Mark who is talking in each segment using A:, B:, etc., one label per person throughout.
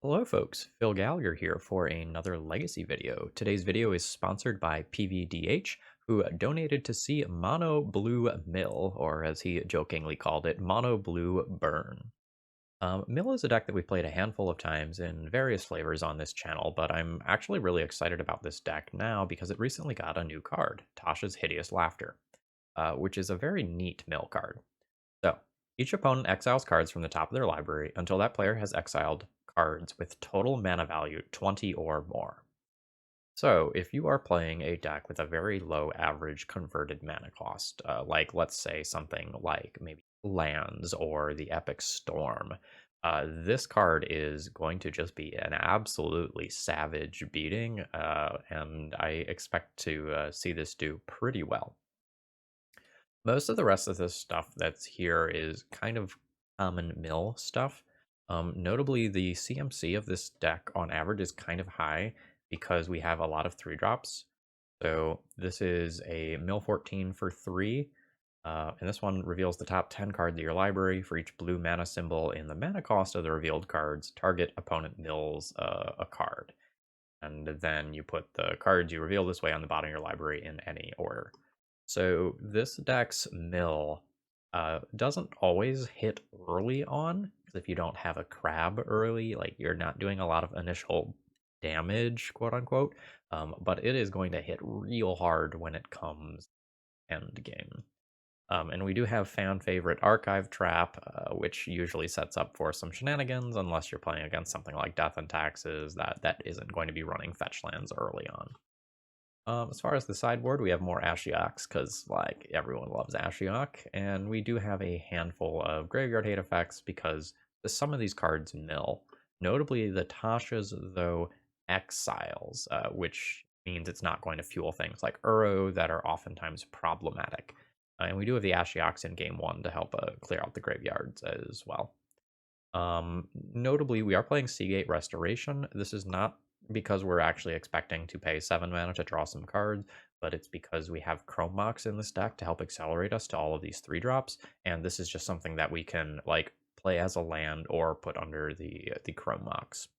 A: Hello folks, Phil Gallagher here for another Legacy video. Today's video is sponsored by PVDH, who donated to see Mono Blue Mill, or as he jokingly called it, Mono Blue Burn. Mill is a deck that we've played a handful of times in various flavors on this channel, but I'm actually really excited about this deck now because it recently got a new card, Tasha's Hideous Laughter, which is a very neat Mill card. So, each opponent exiles cards from the top of their library until that player has exiled cards with total mana value 20 or more. So, if you are playing a deck with a very low average converted mana cost, like let's say something like maybe lands or the Epic Storm, this card is going to just be an absolutely savage beating, and I expect to see this do pretty well. Most of the rest of this stuff that's here is kind of common mill stuff. Notably, the CMC of this deck on average is kind of high because we have a lot of 3-drops. So this is a mill 14 for 3. And this one reveals the top 10 cards of your library. For each blue mana symbol in the mana cost of the revealed cards, target opponent mills a card. And then you put the cards you reveal this way on the bottom of your library in any order. So this deck's mill doesn't always hit early on, because if you don't have a crab early, like you're not doing a lot of initial damage, quote unquote, but it is going to hit real hard when it comes end game. And we do have fan favorite Archive Trap, which usually sets up for some shenanigans unless you're playing against something like Death and Taxes that isn't going to be running fetch lands early on. As far as the sideboard, we have more Ashiok's because, like, everyone loves Ashiok, and we do have a handful of graveyard hate effects because some of these cards mill. Notably, the Tasha's, though, exiles, which means it's not going to fuel things like Uro that are oftentimes problematic. And we do have the Ashiok's in game 1 to help clear out the graveyards as well. Notably, we are playing Seagate Restoration. This is not because we're actually expecting to pay 7 mana to draw some cards, but it's because we have Chrome Mox in this deck to help accelerate us to all of these 3-drops, and this is just something that we can like play as a land or put under the Chrome Mox.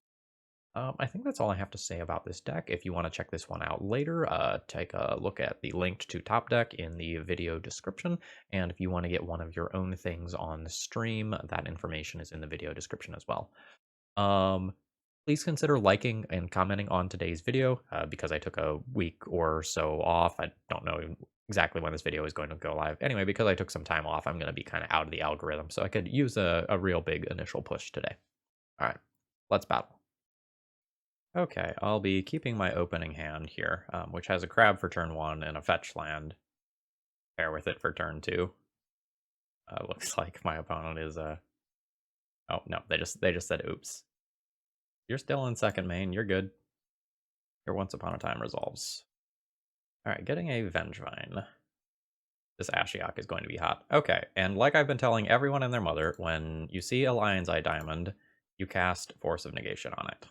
A: I think that's all I have to say about this deck. If you want to check this one out later, take a look at the linked to Top Deck in the video description. And if you want to get one of your own things on the stream, that information is in the video description as well. Please consider liking and commenting on today's video because I took a week or so off. I don't know exactly when this video is going to go live. Anyway, because I took some time off, I'm going to be kind of out of the algorithm, so I could use a real big initial push today. All right, let's battle. Okay, I'll be keeping my opening hand here, which has a crab for turn 1 and a fetch land. Pair with it for turn 2. Looks like my opponent is oh no, they just said oops. You're still in second main, you're good. Your Once Upon a Time resolves. Alright, getting a Vengevine. This Ashiok is going to be hot. Okay, and like I've been telling everyone and their mother, when you see a Lion's Eye Diamond, you cast Force of Negation on it.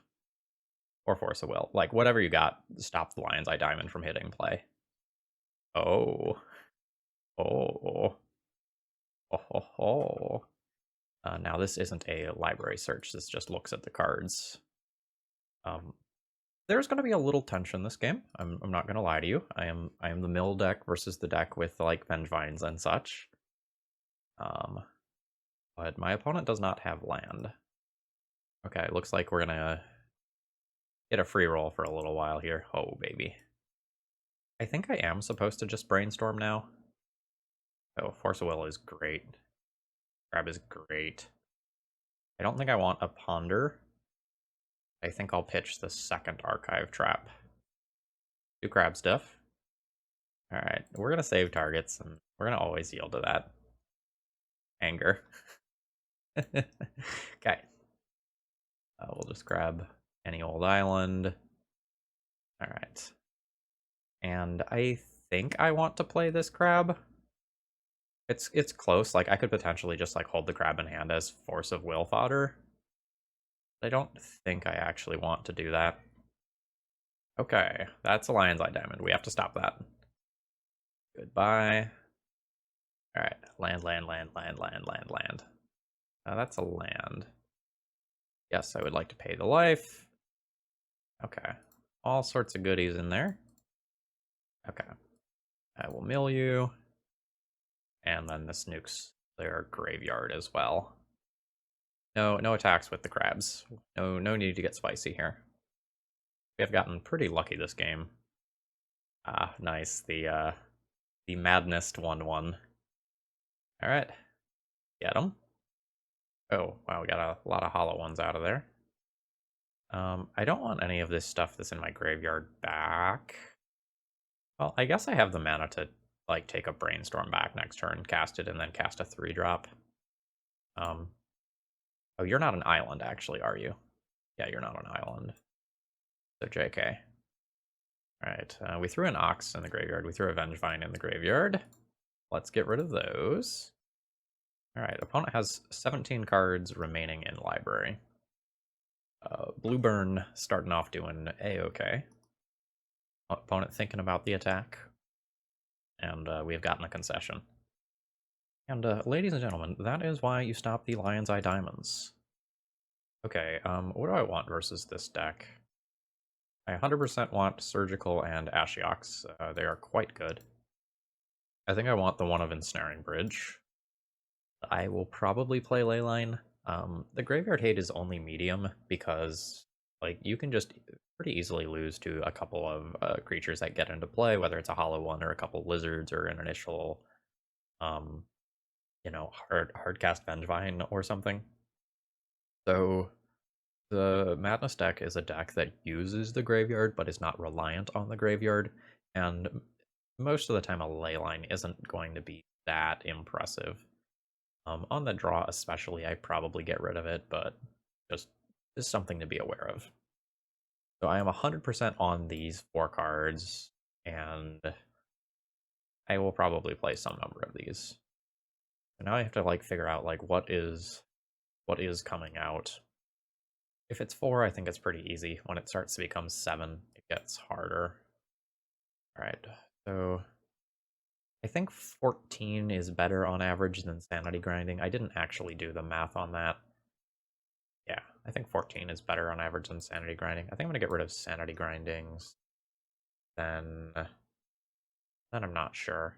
A: Or Force of Will. Like, whatever you got, stop the Lion's Eye Diamond from hitting play. Oh. Oh. Oh, ho, ho. Now, this isn't a library search. This just looks at the cards. There's going to be a little tension this game. I'm not going to lie to you. I am the mill deck versus the deck with, like, Vengevines and such. But my opponent does not have land. Okay, looks like we're going to get a free roll for a little while here. Oh, baby. I think I am supposed to just brainstorm now. Oh, Force of Will is great. Grab is great. I don't think I want a Ponder. I think I'll pitch the second Archive Trap. 2 crab stuff. Alright, we're going to save targets, and we're going to always yield to that. Anger. Okay. We'll just grab any old island. Alright. And I think I want to play this crab. It's close. Like, I could potentially just, like, hold the crab in hand as Force of Will fodder. I don't think I actually want to do that. Okay, that's a Lion's Eye Diamond. We have to stop that. Goodbye. Alright, land. That's a land. Yes, I would like to pay the life. Okay. All sorts of goodies in there. Okay. I will mill you. And then this nukes their graveyard as well. No attacks with the crabs. No need to get spicy here. We have gotten pretty lucky this game. Ah, nice. The madness 1-1. Alright. Get them. Oh, wow, we got a lot of hollow ones out of there. I don't want any of this stuff that's in my graveyard back. Well, I guess I have the mana to, like, take a Brainstorm back next turn, cast it, and then cast a 3-drop. Oh, you're not an island, actually, are you? Yeah, you're not an island. So JK. Alright, we threw an Ox in the graveyard. We threw a Vengevine in the graveyard. Let's get rid of those. Alright, opponent has 17 cards remaining in library. Blueburn starting off doing A-okay. Opponent thinking about the attack. And we've gotten a concession. And ladies and gentlemen, that is why you stop the Lion's Eye Diamonds. Okay, what do I want versus this deck? I 100% want Surgical and Ashiox. They are quite good. I think I want the one of Ensnaring Bridge. I will probably play Leyline. The Graveyard Hate is only medium because, like, you can just pretty easily lose to a couple of creatures that get into play, whether it's a hollow one or a couple lizards or an initial, hard cast Vengevine or something. So the Madness deck is a deck that uses the graveyard but is not reliant on the graveyard, and most of the time a Leyline isn't going to be that impressive. On the draw especially, I probably get rid of it, but just is something to be aware of. So I am 100% on these 4 cards, and I will probably play some number of these. So now I have to, like, figure out, like, what is coming out. If it's 4, I think it's pretty easy. When it starts to become 7, it gets harder. Alright, so I think 14 is better on average than Sanity Grinding. I didn't actually do the math on that. Yeah, I think 14 is better on average than Sanity Grinding. I think I'm going to get rid of Sanity Grindings. Then I'm not sure.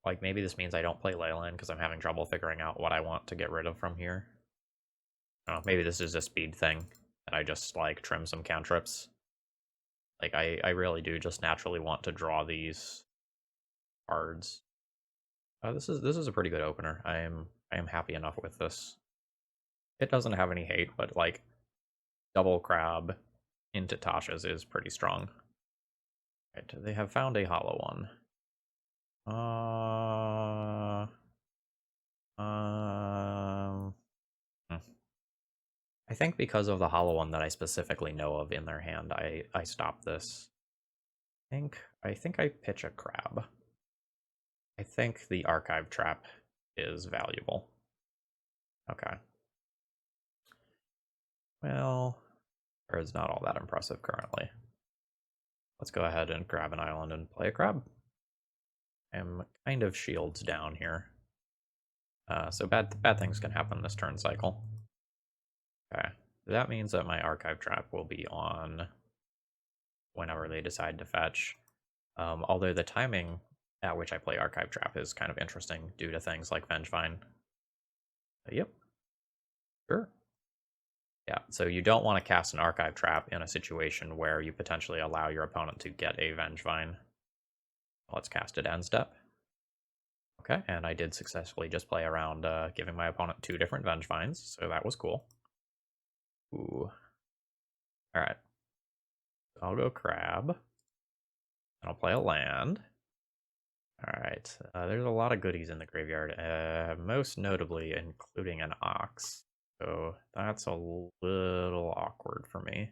A: Like, maybe this means I don't play Leyline because I'm having trouble figuring out what I want to get rid of from here. I don't know, maybe this is a speed thing, and I just, like, trim some cantrips. Like, I really do just naturally want to draw these cards. This is a pretty good opener. I am happy enough with this. It doesn't have any hate, but, like, double crab into Tasha's is pretty strong. Right, they have found a hollow one. Hmm. I think because of the hollow one that I specifically know of in their hand, I stop this. I think I pitch a crab. I think the archive trap is valuable. Okay. Well, it's not all that impressive currently. Let's go ahead and grab an island and play a crab. I'm kind of shields down here. So bad things can happen this turn cycle. Okay. That means that my archive trap will be on whenever they decide to fetch. Although the timing at which I play archive trap is kind of interesting due to things like Vengevine. Yep. Sure. Yeah, so you don't want to cast an archive trap in a situation where you potentially allow your opponent to get a Vengevine. Let's cast it end step. Okay, and I did successfully just play around giving my opponent 2 different Vengevines, so that was cool. Ooh. Alright. I'll go crab. And I'll play a land. Alright, there's a lot of goodies in the graveyard, most notably including an Ox. So that's a little awkward for me.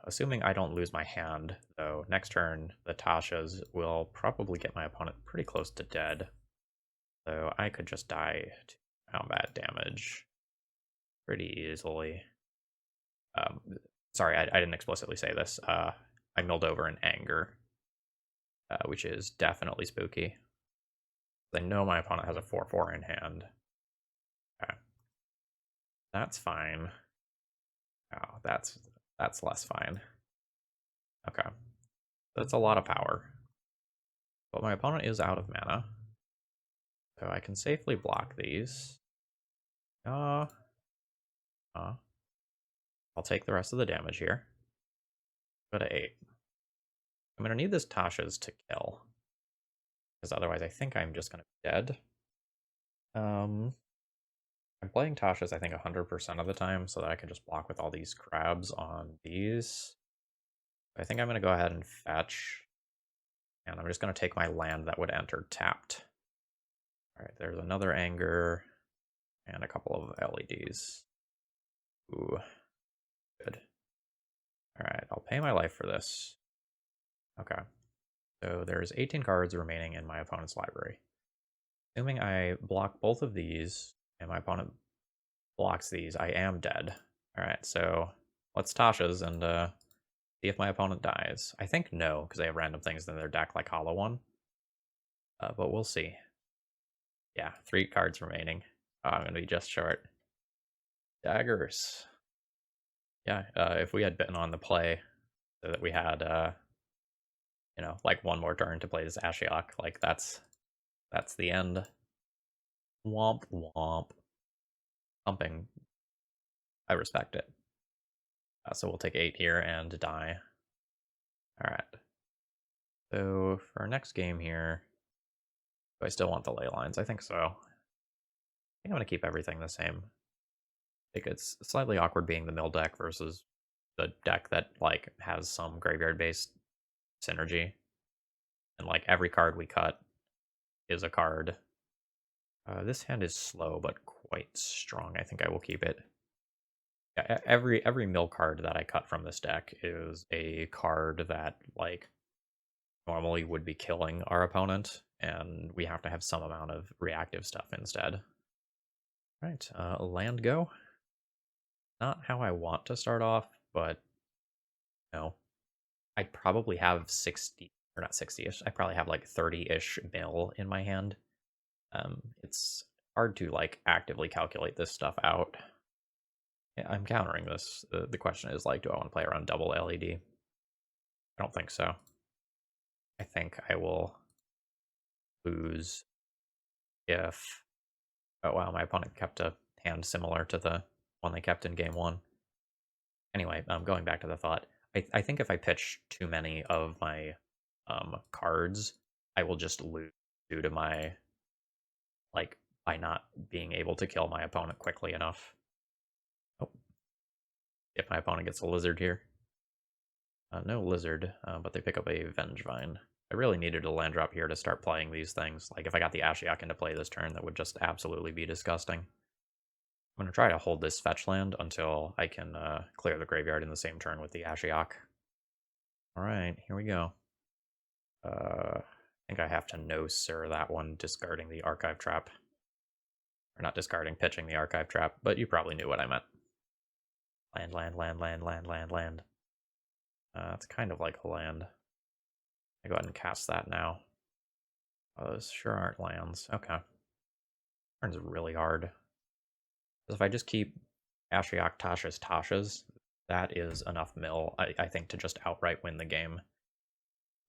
A: Assuming I don't lose my hand, though, next turn the Tashas will probably get my opponent pretty close to dead. So I could just die to combat damage pretty easily. Sorry, I didn't explicitly say this. I milled over in anger, which is definitely spooky. I know my opponent has a 4/4 in hand. Okay. That's fine. Oh, that's less fine. Okay. That's a lot of power. But my opponent is out of mana. So I can safely block these. Uh, uh, I'll take the rest of the damage here. Go to 8. I'm going to need this Tasha's to kill. Because otherwise I think I'm just going to be dead. I'm playing Tasha's I think 100% of the time so that I can just block with all these crabs on these. I think I'm going to go ahead and fetch. And I'm just going to take my land that would enter tapped. Alright, there's another Anger. And a couple of LEDs. Ooh, good. Alright, I'll pay my life for this. Okay. So there's 18 cards remaining in my opponent's library. Assuming I block both of these, and my opponent blocks these, I am dead. Alright, so let's Tasha's and see if my opponent dies. I think no, because they have random things in their deck like Hollow One. But we'll see. Yeah, 3 cards remaining. Oh, I'm going to be just short. Daggers. Yeah, if we had been on the play so that we had, like one more turn to play this Ashiok, like that's the end. Womp womp. Pumping. I respect it. So we'll take 8 here and die. Alright. So for our next game here, do I still want the ley lines? I think so. I think I'm going to keep everything the same. I think it's slightly awkward being the mill deck versus the deck that like has some graveyard based synergy. And like every card we cut is a card. This hand is slow but quite strong. I think I will keep it. Yeah, every mill card that I cut from this deck is a card that like normally would be killing our opponent, and we have to have some amount of reactive stuff instead. Right, land go. Not how I want to start off, but no. I probably have 60, or not 60-ish, I probably have like 30-ish mill in my hand. It's hard to like actively calculate this stuff out. Yeah, I'm countering this. The question is like, do I want to play around double LED? I don't think so. I think I will lose if... Oh wow, my opponent kept a hand similar to the one they kept in game 1. Anyway, going back to the thought, I think if I pitch too many of my cards, I will just lose due to my, like, by not being able to kill my opponent quickly enough. Oh, if my opponent gets a lizard here. No lizard, but they pick up a Vengevine. I really needed a land drop here to start playing these things. Like, if I got the Ashiok into play this turn, that would just absolutely be disgusting. I'm going to try to hold this fetch land until I can clear the graveyard in the same turn with the Ashiok. Alright, here we go. I think I have to no sir that one, discarding the Archive Trap. Or not discarding, pitching the Archive Trap, but you probably knew what I meant. Land, land, land, land, land, land, land. It's kind of like a land. I go ahead and cast that now. Oh, those sure aren't lands. Okay. Turns really hard. Because if I just keep Ashiok Tasha's, that is enough mill, I think, to just outright win the game.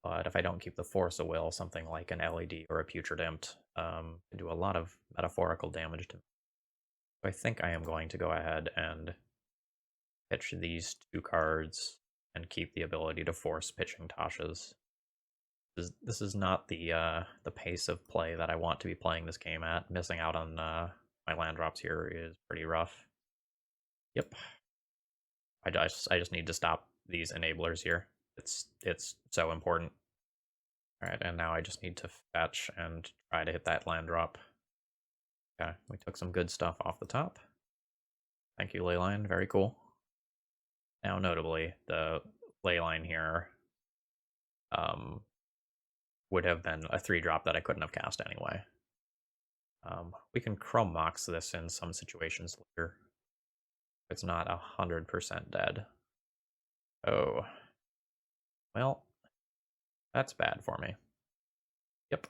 A: But if I don't keep the Force of Will, something like an LED or a Putrid Impt can do a lot of metaphorical damage to me. So I think I am going to go ahead and pitch these 2 cards and keep the ability to force pitching Tasha's. This is not the pace of play that I want to be playing this game at. Missing out on my land drops here is pretty rough. Yep. I just need to stop these enablers here. It's so important. Alright, and now I just need to fetch and try to hit that land drop. Okay, we took some good stuff off the top. Thank you, Leyline. Very cool. Now, notably, the Leyline here would have been a 3-drop that I couldn't have cast anyway. We can Chrome Mox this in some situations later. It's not 100% dead. Oh. Well, that's bad for me. Yep.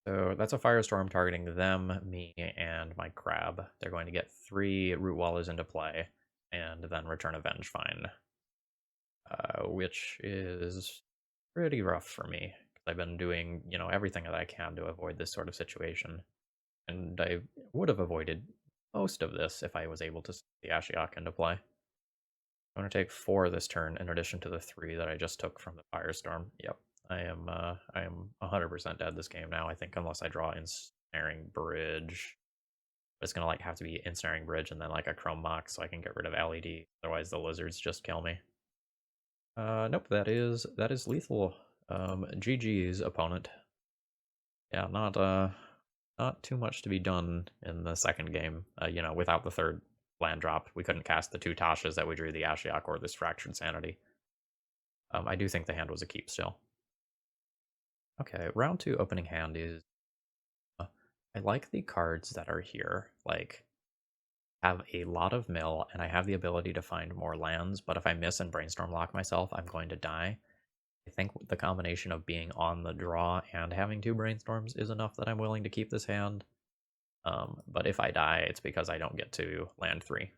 A: So that's a firestorm targeting them, me, and my crab. They're going to get 3 root wallers into play, and then return a Vengefine, which is pretty rough for me. I've been doing, everything that I can to avoid this sort of situation. And I would have avoided most of this if I was able to send the Ashiok into play. I'm going to take 4 this turn in addition to the 3 that I just took from the Firestorm. Yep, I am 100% dead this game now, I think, unless I draw Ensnaring Bridge. But it's going to like have to be Ensnaring Bridge and then like a Chrome Mox so I can get rid of LED. Otherwise the lizards just kill me. Nope, that is lethal. GG's opponent. Yeah, not too much to be done in the second game. Without the third land drop, we couldn't cast the 2 Tashas that we drew, the Ashiok or this Fractured Sanity. I do think the hand was a keep still. Okay, round 2 opening hand is... I like the cards that are here. Like, have a lot of mill, and I have the ability to find more lands, but if I miss and brainstorm lock myself, I'm going to die. I think the combination of being on the draw and having 2 brainstorms is enough that I'm willing to keep this hand. But if I die, it's because I don't get to land 3.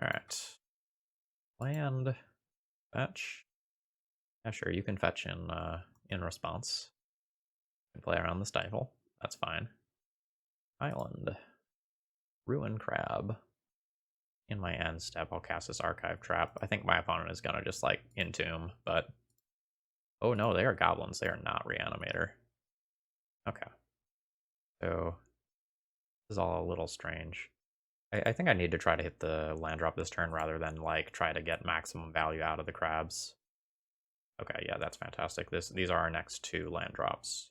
A: Alright. Land. Fetch. Yeah, sure, you can fetch in response. You can play around the stifle. That's fine. Island. Ruin Crab. In my end step, I'll cast this Archive Trap. I think my opponent is gonna just, like, Entomb, but... Oh no, they are Goblins. They are not Reanimator. Okay. So... this is all a little strange. I think I need to try to hit the land drop this turn rather than, like, try to get maximum value out of the crabs. Okay, yeah, that's fantastic. These are our next 2 land drops.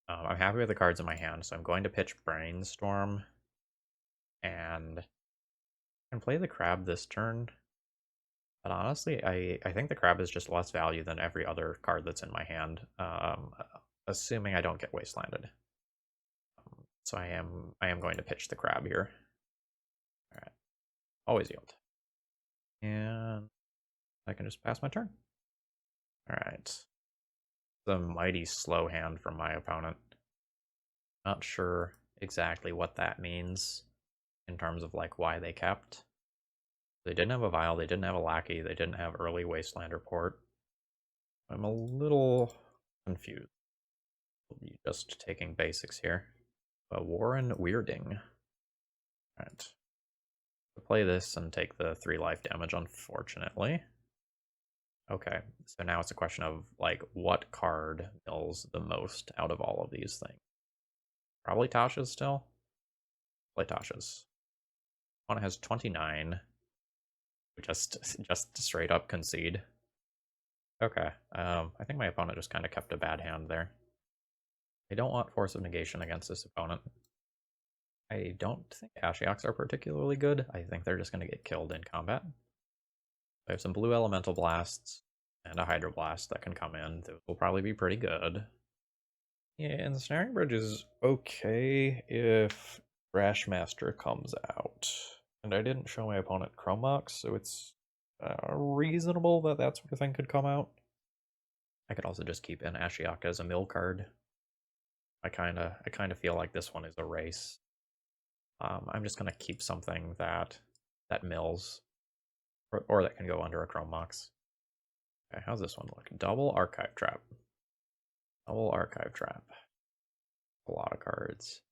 A: I'm happy with the cards in my hand, so I'm going to pitch Brainstorm. And I can play the crab this turn. But honestly, I think the crab is just less value than every other card that's in my hand, assuming I don't get wastelanded. So I am going to pitch the crab here. All right, always yield, and I can just pass my turn. All right, the mighty slow hand from my opponent. Not sure exactly what that means in terms of like why they kept. They didn't have a Vial, they didn't have a Lackey, they didn't have early Wastelander port. I'm a little confused. We'll be just taking basics here. Warren Weirding. Alright. Play this and take the 3 life damage, unfortunately. Okay, so now it's a question of, like, what card mills the most out of all of these things? Probably Tasha's still? Play Tasha's. One has 29. We just straight up concede. Okay, I think my opponent just kind of kept a bad hand there. I don't want Force of Negation against this opponent. I don't think Ashioks are particularly good. I think they're just going to get killed in combat. I have some blue elemental blasts and a hydroblast that can come in. Those will probably be pretty good. Yeah, and the Snaring Bridge is okay if Thrashmaster comes out. And I didn't show my opponent Chrome Mox, so it's reasonable that that sort of thing could come out. I could also just keep an Ashiok as a mill card. I kind of feel like this one is a race. I'm just gonna keep something that mills, or that can go under a Chrome Mox. Okay, how's this one look? Double Archive Trap. Double Archive Trap. A lot of cards.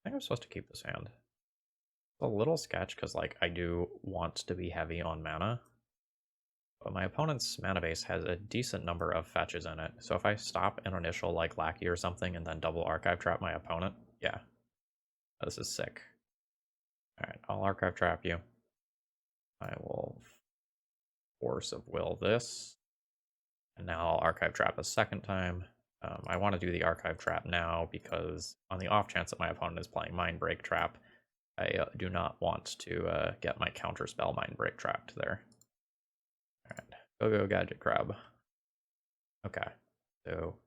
A: I think I'm supposed to keep this hand. It's a little sketch because, like, I do want to be heavy on mana, but my opponent's mana base has a decent number of fetches in it. So if I stop an initial, like, Lackey or something and then double Archive Trap my opponent, yeah, this is sick. Alright, I'll Archive Trap you. I will Force of Will this. And now I'll Archive Trap a second time. I want to do the Archive Trap now because on the off chance that my opponent is playing Mind Break Trap, I do not want to get my counterspell Mind Break trapped there. Alright, go Gadget Crab. Okay, so,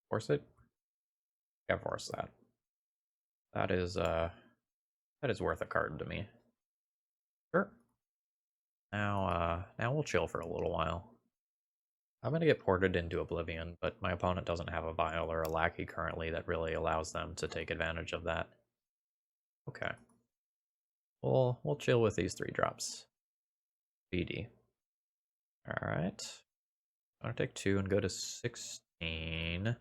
A: force it? Yeah, force that. That is worth a card to me. Sure. Now we'll chill for a little while. I'm going to get ported into Oblivion, but my opponent doesn't have a Vial or a Lackey currently that really allows them to take advantage of that. Okay. We'll chill with these 3 drops. BD. Alright. I'm going to take 2 and go to 16.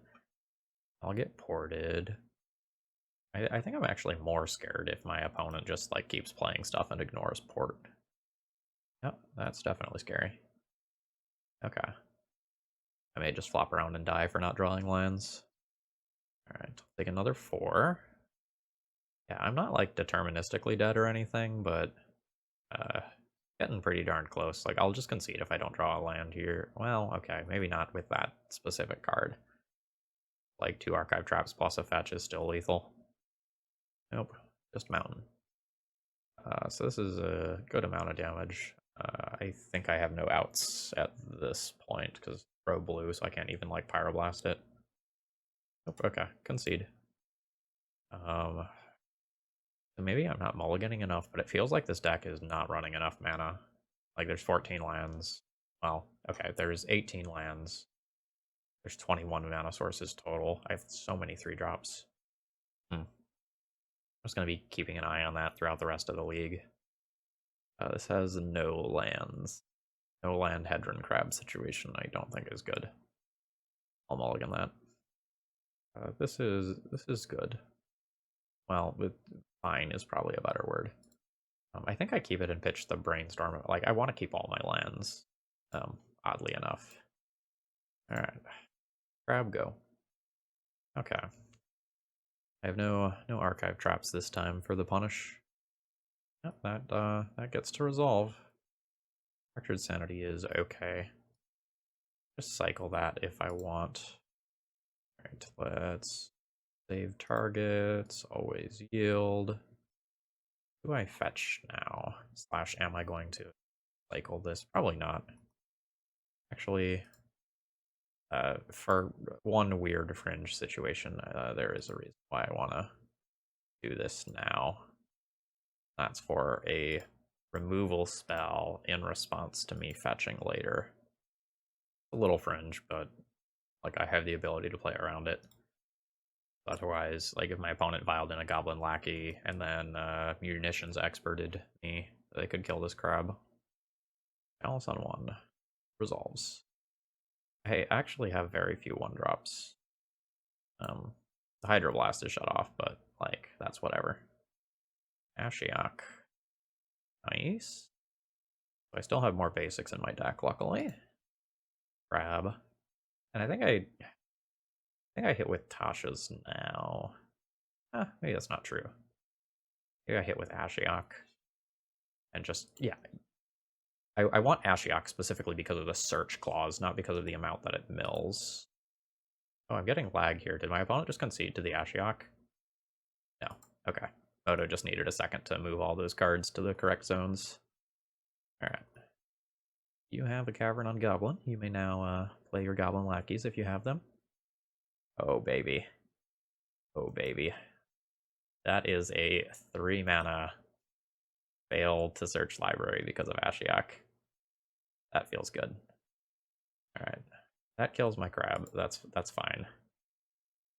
A: I'll get ported. I think I'm actually more scared if my opponent just like keeps playing stuff and ignores port. Yep, that's definitely scary. Okay. I may just flop around and die for not drawing lands. Alright, take another 4. Yeah, I'm not like deterministically dead or anything, but uh getting pretty darn close. Like I'll just concede if I don't draw a land here. Well, okay, maybe not with that specific card. Like 2 archive traps plus a fetch is still lethal. Nope, just mountain. So this is a good amount of damage. I think I have no outs at this point because pro blue, so I can't even like pyroblast it. Nope, okay, concede. So maybe I'm not mulliganing enough, but it feels like this deck is not running enough mana. Like there's 14 lands. Well, okay, there's 18 lands. There's 21 mana sources total. I have so many 3-drops. I'm just going to be keeping an eye on that throughout the rest of the league. This has no lands. No land Hedron Crab situation I don't think is good. I'll mulligan that. This is good. Well, with fine is probably a better word. I think I keep it and pitch the brainstorm. Like I want to keep all my lands. Oddly enough. All right, crab go. Okay. I have no archive traps this time for the punish. Yep, that gets to resolve. Fractured Sanity is okay. Just cycle that if I want. Alright, let's save targets, always yield. Do I fetch now? Slash, am I going to cycle this? Probably not. Actually, for one weird fringe situation, there is a reason why I want to do this now. That's for a removal spell in response to me fetching later. A little fringe, but like I have the ability to play around it. Otherwise, like if my opponent viled in a Goblin Lackey and then Munitions experted me, they could kill this crab. Balance on 1. Resolves. I actually have very few 1-drops. The Hydroblast is shut off, but like that's whatever. Ashiok. Nice. I still have more basics in my deck, luckily. Crab. And I think I hit with Tasha's now. Maybe that's not true. Maybe I hit with Ashiok. And just, yeah. I want Ashiok specifically because of the search clause, not because of the amount that it mills. Oh, I'm getting lag here. Did my opponent just concede to the Ashiok? No. Okay. Moto just needed a second to move all those cards to the correct zones. Alright. You have a Cavern on Goblin. You may now play your Goblin Lackeys if you have them. Oh, baby. Oh, baby. That is a 3-mana fail to search library because of Ashiok. That feels good. Alright. That kills my crab. That's fine.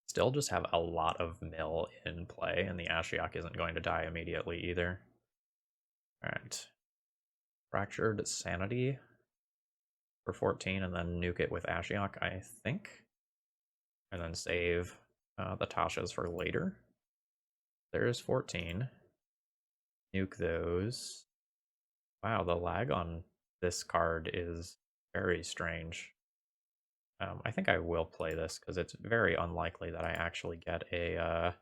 A: Still just have a lot of mill in play, and the Ashiok isn't going to die immediately either. Alright. Fractured Sanity for 14, and then nuke it with Ashiok, I think. And then save the Tashas for later. There's 14. Nuke those. Wow, the lag on this card is very strange. I think I will play this because it's very unlikely that I actually get a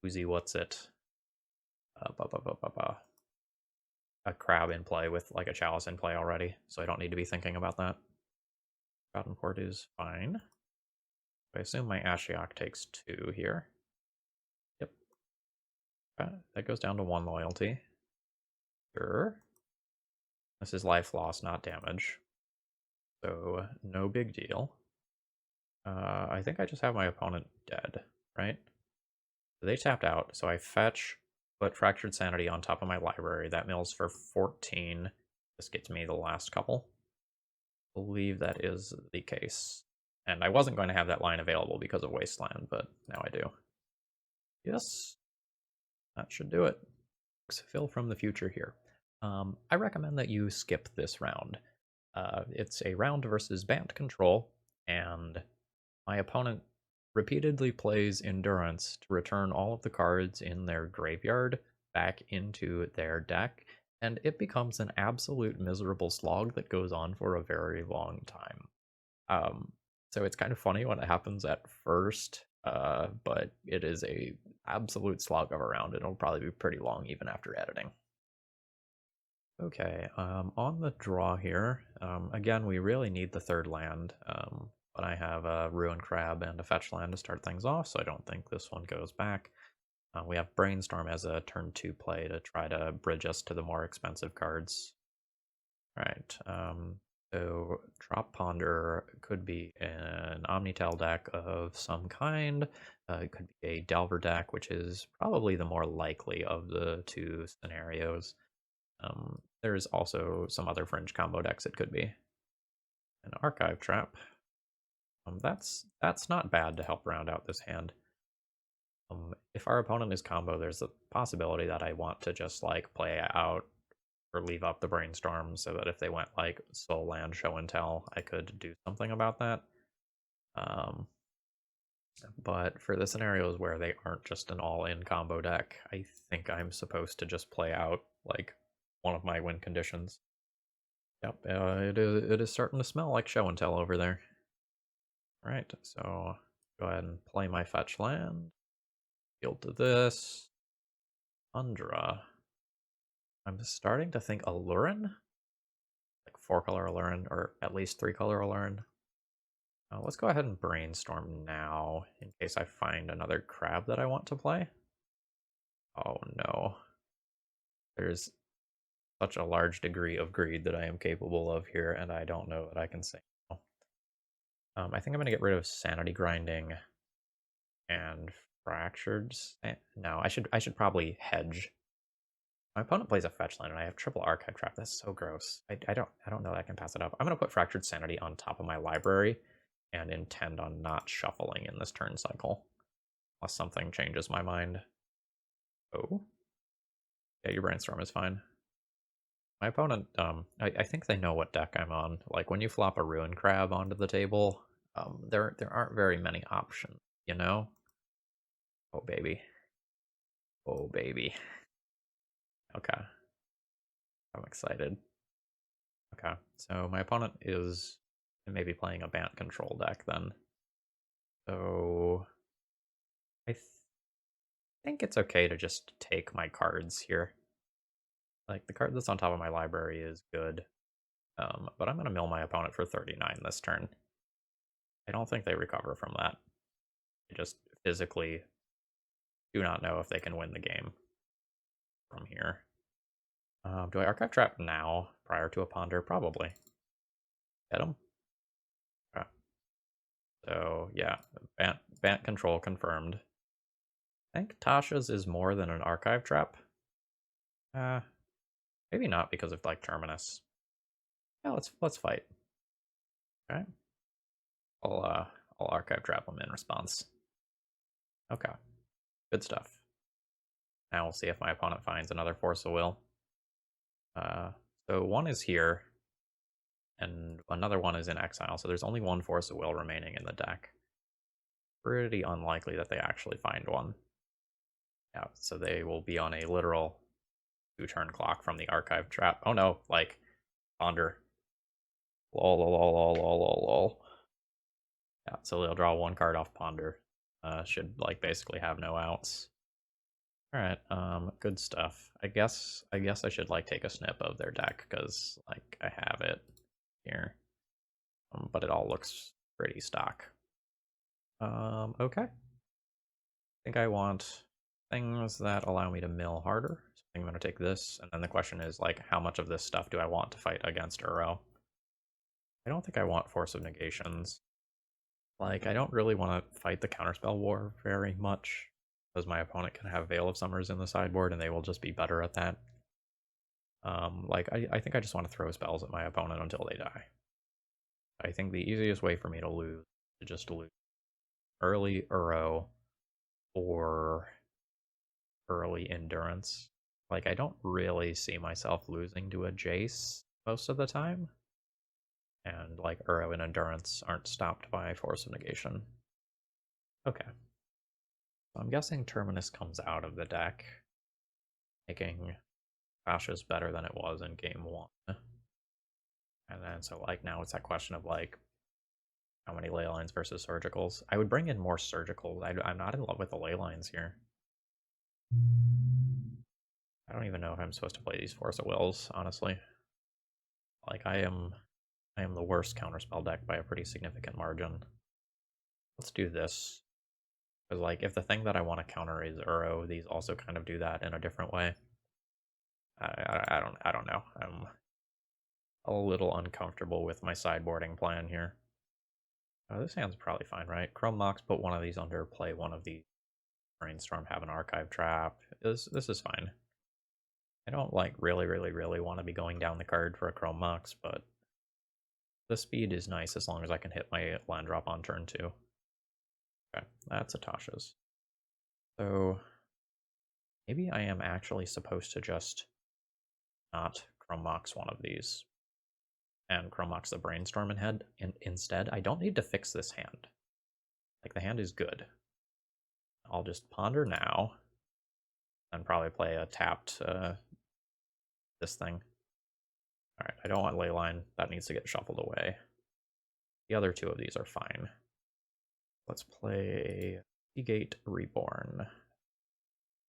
A: Woozy what's it? A crab in play with like a chalice in play already, so I don't need to be thinking about that. Fountain Port is fine. I assume my Ashiok takes 2 here. Yep. That goes down to 1 loyalty. Sure. This is life loss, not damage. So no big deal. I think I just have my opponent dead, right? They tapped out, so I fetch, put Fractured Sanity on top of my library. That mills for 14. This gets me the last couple. believe that is the case. And I wasn't going to have that line available because of Wasteland, but now I do. Yes, that should do it. Phil from the future here. I recommend that you skip this round. It's a round versus Bant control, and my opponent repeatedly plays Endurance to return all of the cards in their graveyard back into their deck, and it becomes an absolute miserable slog that goes on for a very long time. Um, so it's kind of funny when it happens at first, but it is a absolute slog of a round. It'll probably be pretty long even after editing. Okay, on the draw here, again, we really need the third land, but I have a Ruin Crab and a fetch land to start things off, so I don't think this one goes back. We have Brainstorm as a turn 2 play to try to bridge us to the more expensive cards. Alright, so Drop Ponder could be an Omnitel deck of some kind. It could be a Delver deck, which is probably the more likely of the two scenarios. There's also some other fringe combo decks it could be. An Archive Trap. That's not bad to help round out this hand. If our opponent is combo, there's a possibility that I want to just like play out or leave up the Brainstorm so that if they went like Soul Land, Show and Tell, I could do something about that. But for the scenarios where they aren't just an all-in combo deck, I think I'm supposed to just play out like one of my win conditions. Yep, it is starting to smell like Show and Tell over there. All right, so go ahead and play my fetch land. Field to this. Undra. I'm starting to think Allurin? Like 4-color Allurin, or at least 3-color Allurin. Let's go ahead and Brainstorm now, in case I find another crab that I want to play. Oh no. There's such a large degree of greed that I am capable of here, and I don't know that I can say no. I think I'm going to get rid of Sanity Grinding and Fractured. No, I should probably hedge. My opponent plays a fetch land, and I have triple Archive Trap. That's so gross. I don't know that I can pass it up. I'm going to put Fractured Sanity on top of my library and intend on not shuffling in this turn cycle, unless something changes my mind. Oh, yeah, your Brainstorm is fine. My opponent, I think they know what deck I'm on. Like when you flop a Ruin Crab onto the table, there aren't very many options, you know? Oh baby. Oh baby. Okay. I'm excited. Okay, so my opponent is maybe playing a Bant control deck then. So I think it's okay to just take my cards here. Like the card that's on top of my library is good, but I'm gonna mill my opponent for 39 this turn. I don't think they recover from that. They just physically do not know if they can win the game from here. Do I Archive Trap now, prior to a Ponder? Probably. Get him? Okay. So, yeah, Bant control confirmed. I think Tasha's is more than an Archive Trap. Maybe not because of, like, Terminus. Yeah, let's fight. Okay. I'll Archive Trap them in response. Okay. Good stuff. Now we'll see if my opponent finds another Force of Will. So one is here, and another one is in exile, so there's only one Force of Will remaining in the deck. Pretty unlikely that they actually find one. Yeah, so they will be on a literal 2-turn clock from the Archive Trap. Oh no, like, Ponder. Lol, lol, lol, lol, lol, lol, lol. Yeah, so they'll draw one card off Ponder. Should, like, basically have no outs. Alright, good stuff. I guess I should, like, take a snip of their deck, because, like, I have it here. But it all looks pretty stock. Okay. I think I want things that allow me to mill harder. So I'm going to take this, and then the question is, like, how much of this stuff do I want to fight against Uro? I don't think I want Force of Negations. Like, I don't really want to fight the Counterspell War very much, because my opponent can have Veil of Summers in the sideboard, and they will just be better at that. Like, I think I just want to throw spells at my opponent until they die. I think the easiest way for me to lose is just to lose early Uro or early endurance. Like, I don't really see myself losing to a Jace most of the time. And, like, Uro and endurance aren't stopped by Force of Negation. Okay. So I'm guessing Terminus comes out of the deck, making Tasha's better than it was in game 1. And then, so, like, now it's that question of, like, how many ley lines versus surgicals. I would bring in more surgicals. I'm not in love with the ley lines here. I don't even know if I'm supposed to play these Force of Wills, honestly. Like, I am the worst counterspell deck by a pretty significant margin. Let's do this. Because, like, if the thing that I want to counter is Uro, these also kind of do that in a different way. I don't know. I'm a little uncomfortable with my sideboarding plan here. Oh, this hand's probably fine, right? Chrome Mox, put one of these under, play one of these. Brainstorm, have an archive trap. This is fine. I don't like really want to be going down the card for a Chrome Mox, but the speed is nice as long as I can hit my land drop on turn 2. Okay, that's a Tasha's. So maybe I am actually supposed to just not Chrome Mox one of these and Chrome Mox the Brainstorm instead. I don't need to fix this hand. Like, the hand is good. I'll just ponder now and probably play a tapped this thing. Alright, I don't want Leyline. That needs to get shuffled away. The other two of these are fine. Let's play Seagate Reborn.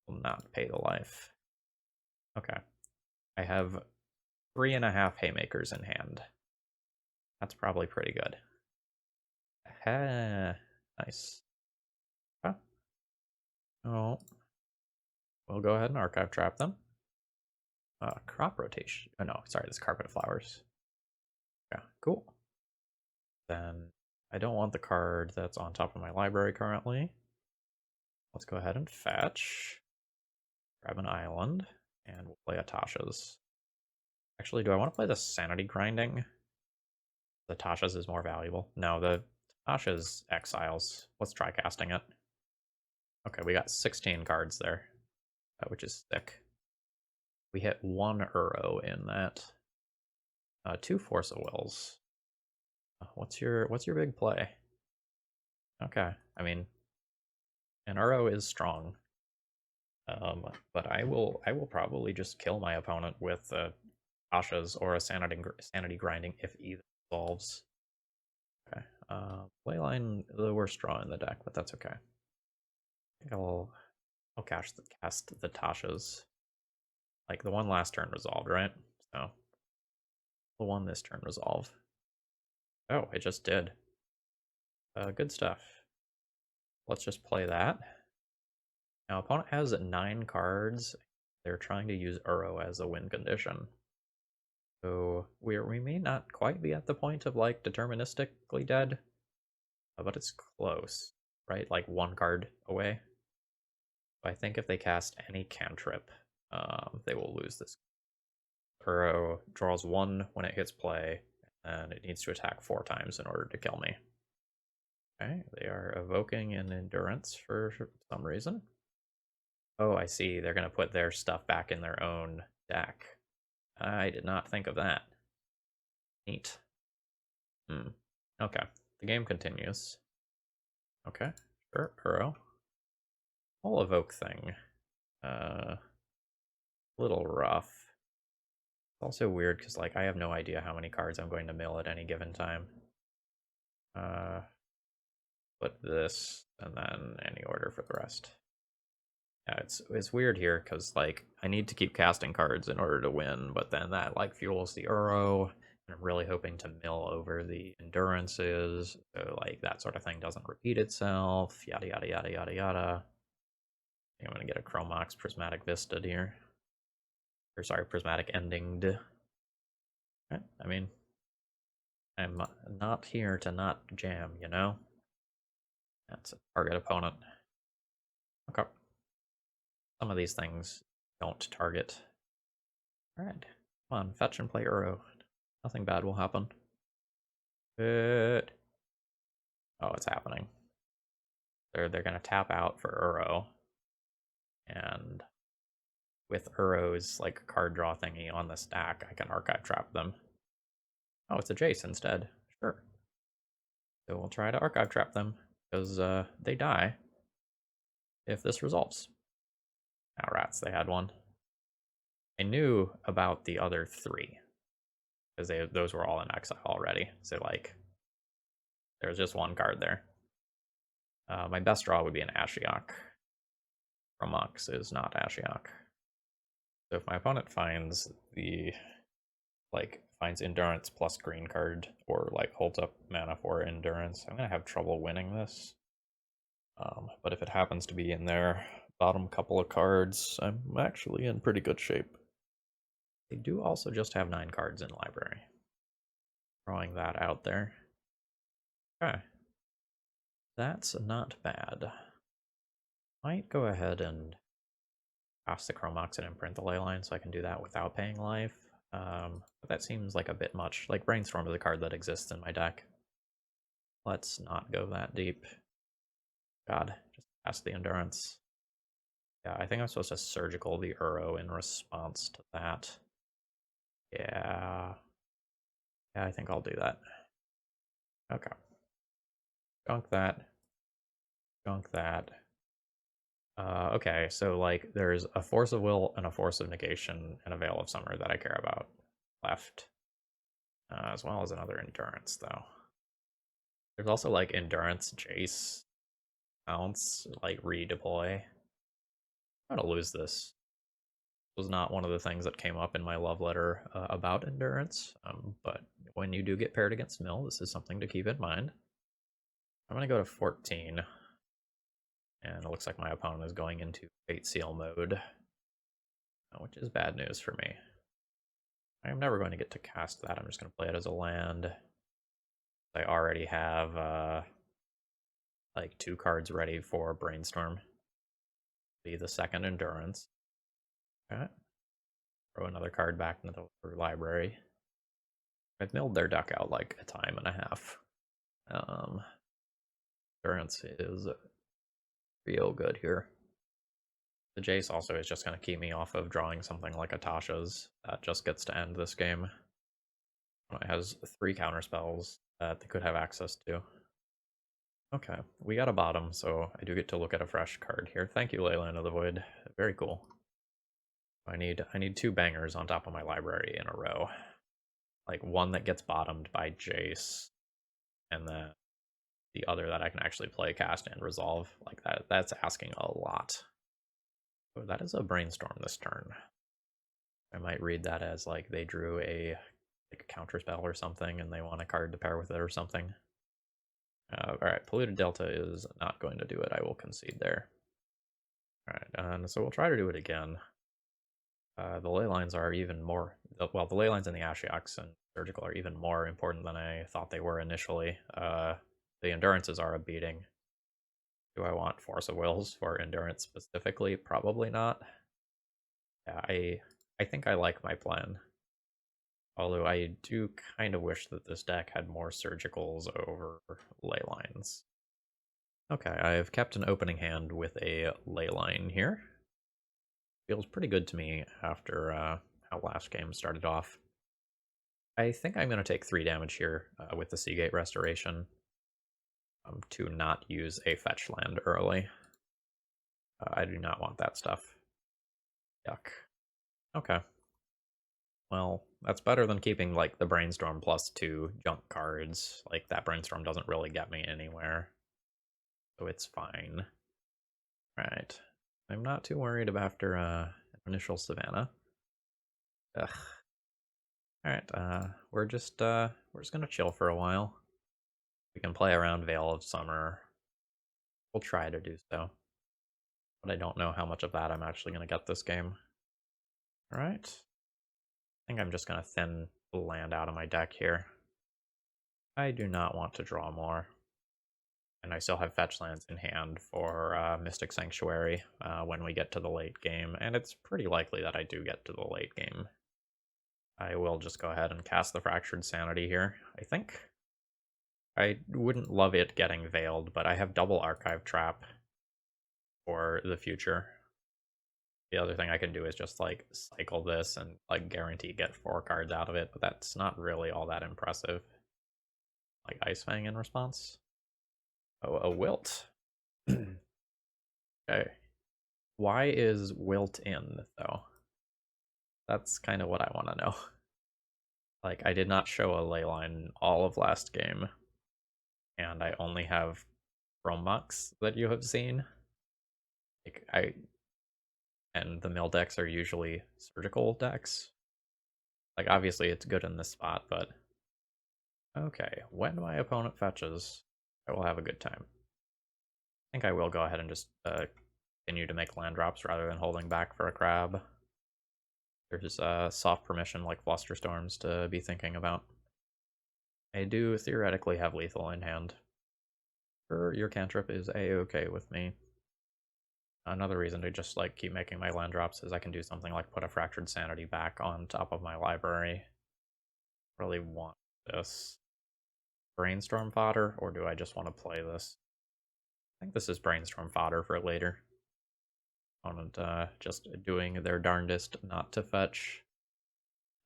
A: Will not pay the life. Okay. I have 3.5 Haymakers in hand. That's probably pretty good. Nice. Okay. Oh. We'll go ahead and archive trap them. Crop rotation. Oh no, sorry, this Carpet Flowers. Yeah, cool. Then I don't want the card that's on top of my library currently. Let's go ahead and fetch. Grab an island, and we'll play a Tasha's. Actually, do I want to play the Sanity Grinding? The Tasha's is more valuable. No, the Tasha's Exiles. Let's try casting it. Okay, we got 16 cards there, which is thick. We hit 1 Uro in that. 2 Force of Wills. What's your big play? Okay, I mean, an Uro is strong. But I will probably just kill my opponent with Tasha's or a sanity grinding if either solves. Okay. Playline, the worst draw in the deck, but that's okay. I think I'll cast the Tasha's. Like, the one last turn resolved, right? So the one this turn resolve. Oh, it just did. Good stuff. Let's just play that. Now, opponent has 9 cards. They're trying to use Uro as a win condition. So we may not quite be at the point of, like, deterministically dead, but it's close, right? Like 1 card away. I think if they cast any cantrip, they will lose this. Uro draws 1 when it hits play, and it needs to attack 4 times in order to kill me. Okay, they are evoking an endurance for some reason. Oh, I see. They're going to put their stuff back in their own deck. I did not think of that. Neat. Okay, the game continues. Okay, sure, Uro. Whole evoke thing. Little rough. It's also weird because, like, I have no idea how many cards I'm going to mill at any given time. Put this, and then any order for the rest. Yeah, it's weird here because, like, I need to keep casting cards in order to win, but then that, like, fuels the Uro, and I'm really hoping to mill over the endurances, so, like, that sort of thing doesn't repeat itself, yada yada yada yada yada. I think I'm gonna get a Chrome Mox Prismatic Vista here. Or sorry, Prismatic Endinged. Right, I mean, I'm not here to not jam, you know? That's a target opponent. Okay. Some of these things don't target. Alright, come on, fetch and play Uro. Nothing bad will happen. Good. Oh, it's happening. They're gonna tap out for Uro, and with Uro's like card draw thingy on the stack, I can archive trap them. Oh, it's a Jace instead. Sure. So we'll try to archive trap them because they die if this resolves. Now rats, they had one. I knew about the other three because those were all in exile already. So like, there's just one card there. My best draw would be an Ashiok. Romux is not Ashiok. So if my opponent finds finds endurance plus green card or like holds up mana for endurance, I'm gonna have trouble winning this. But if it happens to be in their bottom couple of cards, I'm actually in pretty good shape. They do also just have 9 cards in library. Throwing that out there. Okay. That's not bad. Might go ahead and pass the Chromox and imprint the Leyline so I can do that without paying life. But that seems like a bit much. Like Brainstorm is a card that exists in my deck. Let's not go that deep. God, just pass the Endurance. Yeah, I think I'm supposed to surgical the Uro in response to that. Yeah. Yeah, I think I'll do that. Okay. Gunk that. Gunk that. Okay, so like there's a Force of Will and a Force of Negation and a Veil of Summer that I care about left. As well as another Endurance, though. There's also like Endurance, Jace, Bounce, like redeploy. I'm gonna lose this. This was not one of the things that came up in my love letter about Endurance, but when you do get paired against Mill, this is something to keep in mind. I'm gonna go to 14. And it looks like my opponent is going into Fate Seal mode, which is bad news for me. I am never going to get to cast that. I'm just going to play it as a land. I already have like 2 cards ready for Brainstorm. Be the second Endurance. Okay. Throw another card back into the library. I've milled their deck out like a time and a half. Endurance is real good here. The Jace also is just going to keep me off of drawing something like a Tasha's. That just gets to end this game. It has 3 counterspells that they could have access to. Okay, we got a bottom, so I do get to look at a fresh card here. Thank you, Leyline of the Void. Very cool. I need 2 bangers on top of my library in a row. Like one that gets bottomed by Jace, and then the other that I can actually play, cast, and resolve. Like that's asking a lot. Oh, that is a Brainstorm this turn. I might read that as like they drew a counter spell or something and they want a card to pair with it or something. Alright, Polluted Delta is not going to do it. I will concede there. Alright, and so we'll try to do it again. The ley lines are even more... Well, the ley lines and the Ashioks and Surgical are even more important than I thought they were initially. The Endurances are a beating. Do I want Force of Wills for Endurance specifically? Probably not. Yeah, I think I like my plan. Although I do kind of wish that this deck had more Surgicals over ley lines. Okay, I've kept an opening hand with a ley line here. Feels pretty good to me after how last game started off. I think I'm going to take 3 damage here with the Seagate Restoration to not use a fetch land early. I do not want that stuff. Yuck. Okay. Well, that's better than keeping, like, the Brainstorm +2 junk cards. Like, that Brainstorm doesn't really get me anywhere. So it's fine. Alright. I'm not too worried about after initial Savannah. Ugh. Alright, we're just gonna chill for a while. We can play around Veil of Summer. We'll try to do so. But I don't know how much of that I'm actually gonna get this game. Alright. I think I'm just gonna thin the land out of my deck here. I do not want to draw more. And I still have fetch lands in hand for Mystic Sanctuary when we get to the late game, and it's pretty likely that I do get to the late game. I will just go ahead and cast the Fractured Sanity here, I think. I wouldn't love it getting veiled, but I have double archive trap for the future. The other thing I can do is just like cycle this and like guarantee get 4 cards out of it, but that's not really all that impressive. Like Ice Fang in response. Oh, a Wilt. Okay. Why is Wilt in though? That's kind of what I want to know. Like I did not show a leyline all of last game, and I only have Chromux that you have seen. Like and the mill decks are usually surgical decks. Like obviously it's good in this spot, but okay, when my opponent fetches, I will have a good time. I think I will go ahead and just continue to make land drops rather than holding back for a crab. There's soft permission like Flusterstorms to be thinking about. I do theoretically have lethal in hand. Sure, your cantrip is a-okay with me. Another reason to just like keep making my land drops is I can do something like put a Fractured Sanity back on top of my library. Really want this. Brainstorm fodder, or do I just want to play this? I think this is brainstorm fodder for later. Opponent just doing their darndest not to fetch.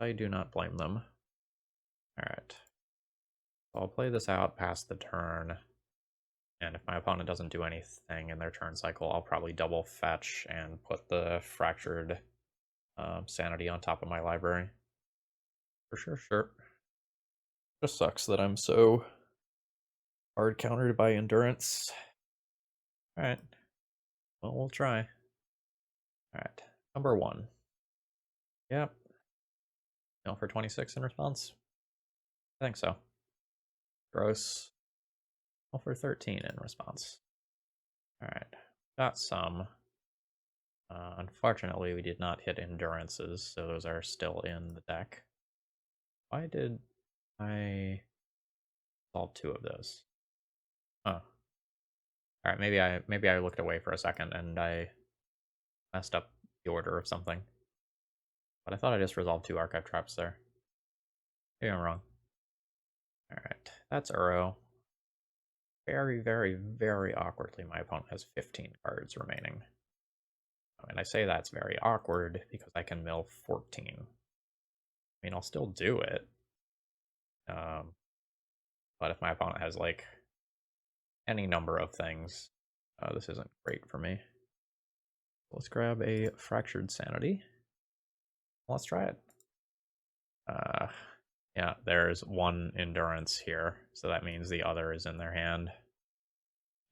A: I do not blame them. Alright. I'll play this out past the turn. And if my opponent doesn't do anything in their turn cycle, I'll probably double fetch and put the Fractured Sanity on top of my library. Sure. Just sucks that I'm so hard countered by endurance. Alright. Well, we'll try. Alright. Number 1. Yep. No for 26 in response? I think so. Gross. No for 13 in response. Alright. Got some. Unfortunately, we did not hit endurances, so those are still in the deck. Why did I solve 2 of those? Oh. Alright, maybe I looked away for a second and I messed up the order of something. But I thought I just resolved 2 archive traps there. Maybe I'm wrong. Alright, that's Uro. Very awkwardly, my opponent has 15 cards remaining. And I say that's very awkward because I can mill 14. I mean, I'll still do it. But if my opponent has, like, any number of things, this isn't great for me. Let's grab a Fractured Sanity. Let's try it. Yeah, there's 1 endurance here, so that means the other is in their hand.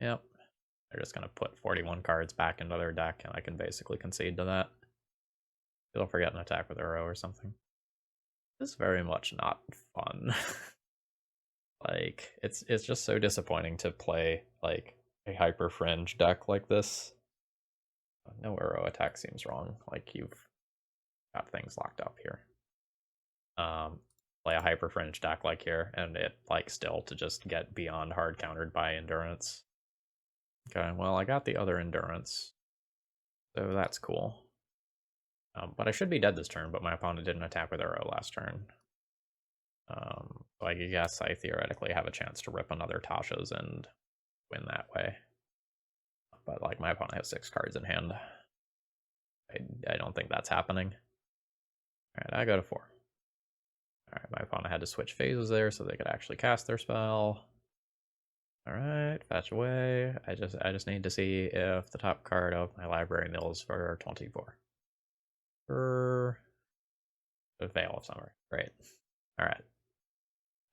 A: Yep. They're just going to put 41 cards back into their deck, and I can basically concede to that. They'll forget an attack with Uro or something. This is very much not fun. Like, it's just so disappointing to play, like, a Hyper Fringe deck like this. No Uro attack seems wrong. Like, you've got things locked up here. Play a Hyper Fringe deck like here, and it, like, still to just get beyond hard countered by endurance. Okay, well, I got the other endurance, so that's cool. But I should be dead this turn, but my opponent didn't attack with Uro last turn. So I guess I theoretically have a chance to rip another Tasha's and win that way. But, like, my opponent has 6 cards in hand. I don't think that's happening. Alright, I go to 4. Alright, my opponent had to switch phases there so they could actually cast their spell. Alright, fetch away. I just need to see if the top card of my library mills for 24. For the Veil of Summer. Great. Alright.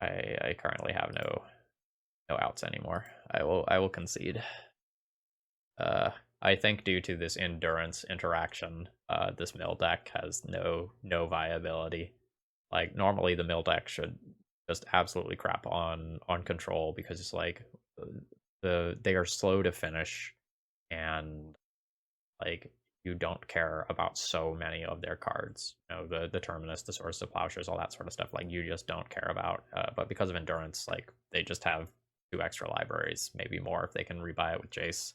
A: I currently have no outs anymore. I will concede. I think due to this endurance interaction, this mill deck has no viability. Like, normally the mill deck should just absolutely crap on control because it's like they are slow to finish, and like you don't care about so many of their cards. You know, the Terminus, the Source of Plowshares, all that sort of stuff. Like, you just don't care about. But because of endurance, like, they just have 2 extra libraries, maybe more if they can rebuy it with Jace.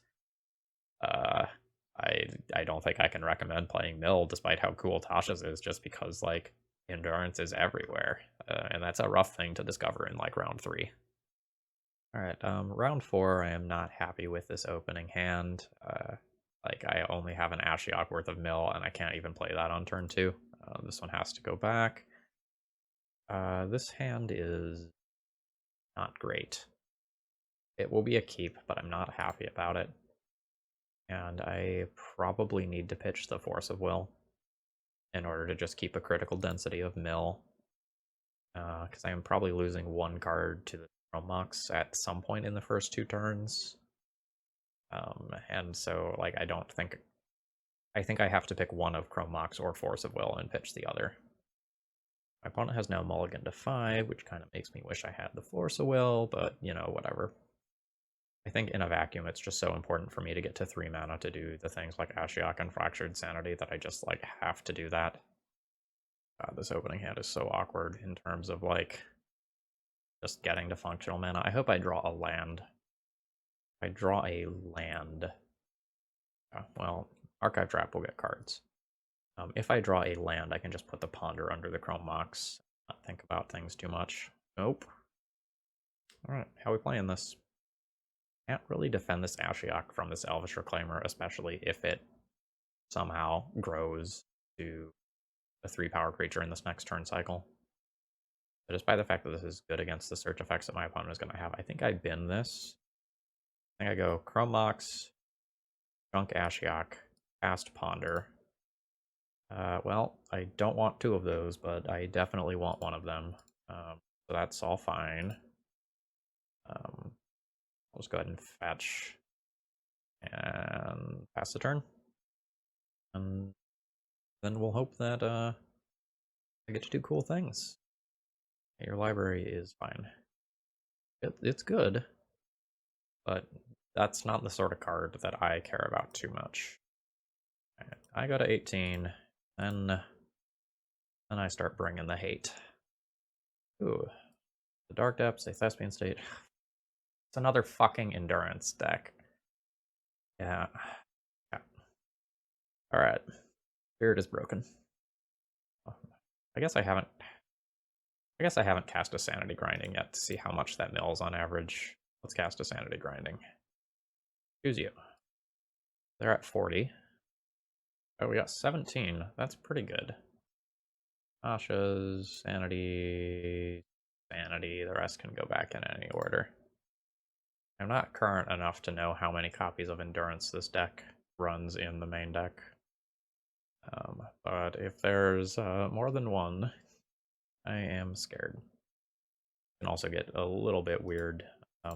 A: I don't think I can recommend playing Mill, despite how cool Tasha's is, just because, like, endurance is everywhere, and that's a rough thing to discover in, like, round 3. Alright, round 4, I am not happy with this opening hand. Like, I only have an Ashiok worth of mill, and I can't even play that on turn 2. This one has to go back. This hand is not great. It will be a keep, but I'm not happy about it. And I probably need to pitch the Force of Will in order to just keep a critical density of mill. Because I am probably losing one card to the Chromox at some point in the first 2 turns. And so, like, I think I have to pick one of Chromox or Force of Will and pitch the other. My opponent has now mulliganed to 5, which kind of makes me wish I had the Force of Will, but, you know, whatever. I think in a vacuum, it's just so important for me to get to 3 mana to do the things like Ashiok and Fractured Sanity that I just, like, have to do that. This opening hand is so awkward in terms of, like, just getting to functional mana. I hope I draw a land. If I draw a land... well, Archive Trap will get cards. If I draw a land, I can just put the Ponder under the Chrome Mox. Not think about things too much. Nope. Alright, how are we playing this? Can't really defend this Ashiok from this Elvish Reclaimer, especially if it somehow grows to a 3-power creature in this next turn cycle. But despite the fact that this is good against the search effects that my opponent is going to have, I think I bin this. I think I go Chrome Mox, Junk Ashiok, Cast Ponder. Well, I don't want 2 of those, but I definitely want one of them. So that's all fine. I'll just go ahead and fetch and pass the turn. And then we'll hope that I get to do cool things. Your library is fine. It's good, but that's not the sort of card that I care about too much. I go to 18, then I start bringing the hate. Ooh, the Dark Depths, a Thespian State. It's another fucking Endurance deck. Yeah. Alright. Spirit is broken. I guess I haven't cast a Sanity Grinding yet to see how much that mills on average. Let's cast a Sanity Grinding. Choose you. They're at 40. Oh, we got 17. That's pretty good. Tasha's Sanity, Sanity. The rest can go back in any order. I'm not current enough to know how many copies of Endurance this deck runs in the main deck. But if there's more than one, I am scared. Can also get a little bit weird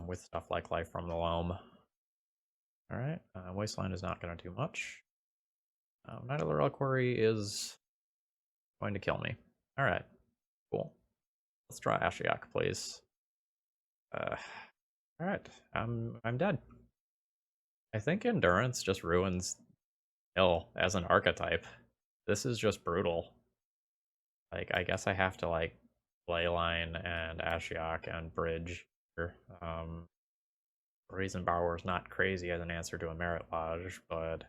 A: with stuff like Life from the Loam. Alright, Wasteland is not going to do much. Night of the Reliquary is going to kill me. Alright, cool. Let's draw Ashiok, please. Alright, I'm dead. I think Endurance just ruins Mill as an archetype. This is just brutal. Like, I guess I have to, like, Leyline and Ashiok and Bridge here. Reason Borrower is not crazy as an answer to a Merit Lodge, but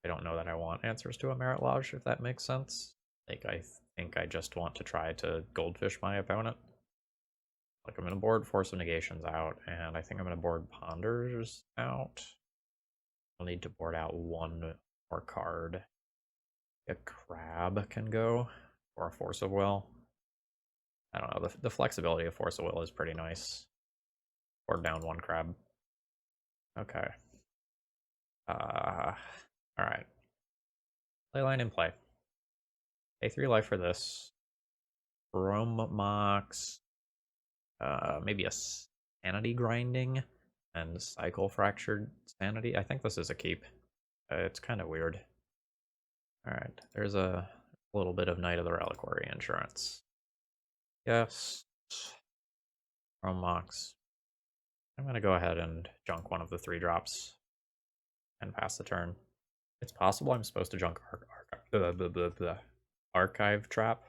A: I don't know that I want answers to a Merit Lodge, if that makes sense. Like, I think I just want to try to Goldfish my opponent. Like, I'm going to board Force of Negations out, and I think I'm going to board Ponders out. I'll need to board out one more card. A Crab can go, or a Force of Will. I don't know, the flexibility of Force of Will is pretty nice. Board down one Crab. Okay. Alright. Playline in play. Pay 3 life for this. Chrome Mox. Maybe a Sanity Grinding and Cycle Fractured Sanity. I think this is a keep. It's kind of weird. Alright, there's a little bit of Night of the Reliquary insurance. Yes. Chrome Mox. I'm going to go ahead and junk one of the 3 drops and pass the turn. It's possible I'm supposed to junk Archive Trap,